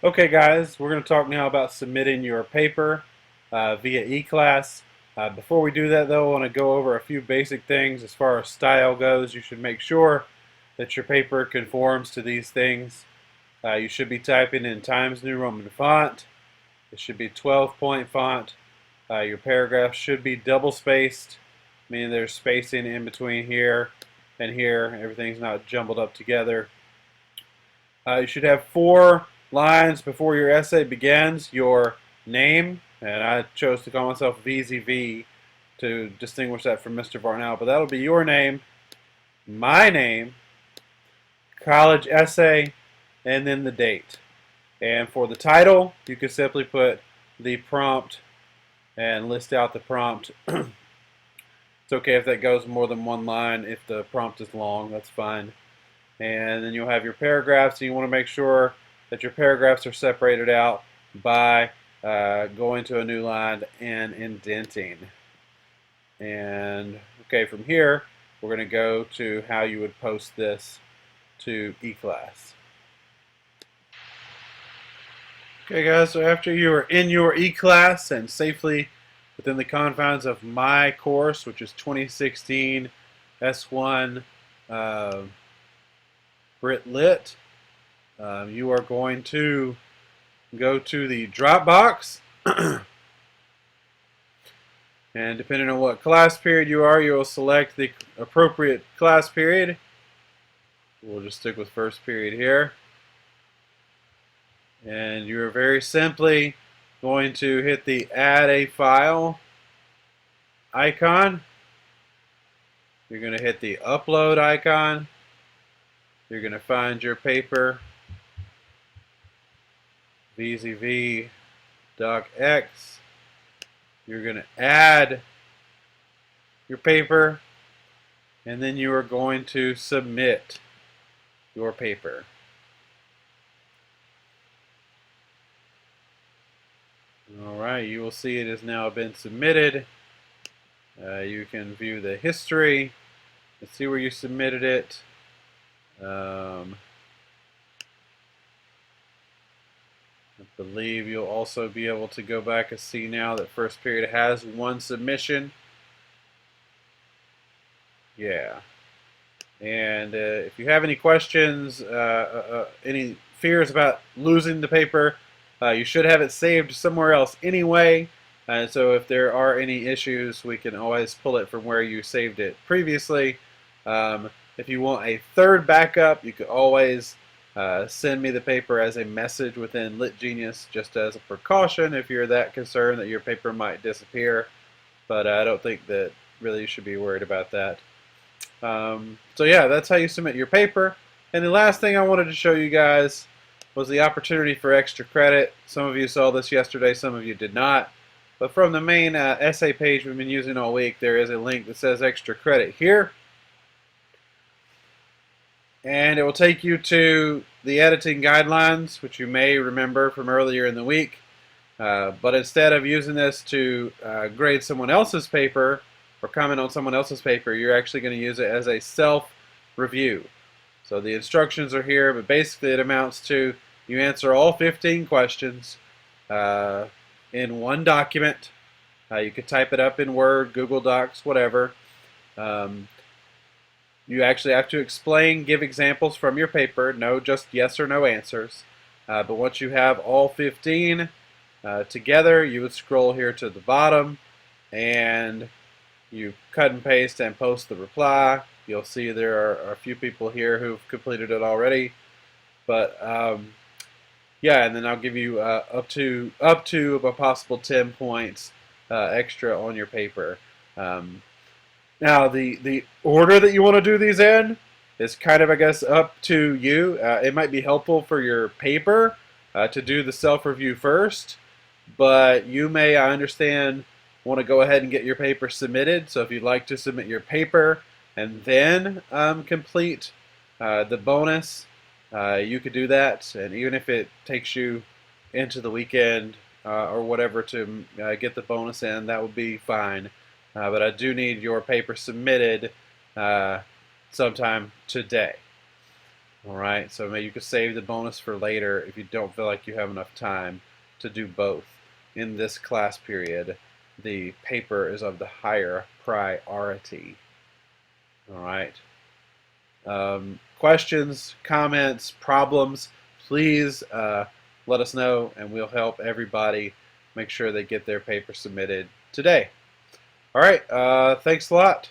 Okay guys, we're going to talk now about submitting your paper via eClass. Before we do that though, I want to go over a few basic things as far as style goes. You should make sure that your paper conforms to these things. You should be typing in Times New Roman font. It should be 12-point font. Your paragraph should be double spaced, meaning there's spacing in between here and here. Everything's not jumbled up together. You should have 4 lines before your essay begins. Your name, and I chose to call myself VZV to distinguish that from Mr. Varnell, but that'll be your name, my name, college essay, and then the date. And for the title, you can simply put the prompt and list out the prompt. It's okay if that goes more than 1 line. If the prompt is long, that's fine. And then you'll have your paragraphs, and you want to make sure that your paragraphs are separated out by going to a new line and indenting. And okay, from here we're going to go to how you would post this to eClass. Okay guys, so after you are in your eClass and safely within the confines of my course, which is 2016 S1 Brit Lit, you are going to go to the Dropbox, and depending on what class period you are, you will select the appropriate class period. We'll just stick with first period here. And you're very simply going to hit the Add a File icon. You're going to hit the Upload icon. You're going to find your paper, VZV docx. You're going to add your paper, and then you are going to submit your paper. Alright, you will see it has now been submitted. You can view the history and see where you submitted it. I believe you'll also be able to go back and see now that first period has 1 submission. Yeah. And if you have any questions, any fears about losing the paper, you should have it saved somewhere else anyway. So if there are any issues, we can always pull it from where you saved it previously. If you want a third backup, you could always send me the paper as a message within LitGenius, just as a precaution if you're that concerned that your paper might disappear. But I don't think that really you should be worried about that. So yeah, that's how you submit your paper. And the last thing I wanted to show you guys was the opportunity for extra credit. Some of you saw this yesterday, some of you did not. But from the main essay page we've been using all week, there is a link that says extra credit here. And it will take you to the editing guidelines, which you may remember from earlier in the week. But instead of using this to grade someone else's paper or comment on someone else's paper, you're actually going to use it as a self-review. So the instructions are here, but basically it amounts to you answer all 15 questions in 1 document. You could type it up in Word, Google Docs, whatever. You actually have to explain, give examples from your paper, no just yes or no answers. But once you have all 15 together, you would scroll here to the bottom and you cut and paste and post the reply. You'll see there are a few people here who've completed it already. But yeah, and then I'll give you up to a possible 10 points extra on your paper. Now, the order that you want to do these in is kind of, I guess, up to you. It might be helpful for your paper to do the self-review first, but you may, I understand, want to go ahead and get your paper submitted. So if you'd like to submit your paper and then complete the bonus, you could do that. And even if it takes you into the weekend or whatever to get the bonus in, that would be fine. But I do need your paper submitted sometime today. All right, so maybe you could save the bonus for later if you don't feel like you have enough time to do both. In this class period, the paper is of the higher priority. All right. Questions, comments, problems, please let us know, and we'll help everybody make sure they get their paper submitted today. All right, thanks a lot.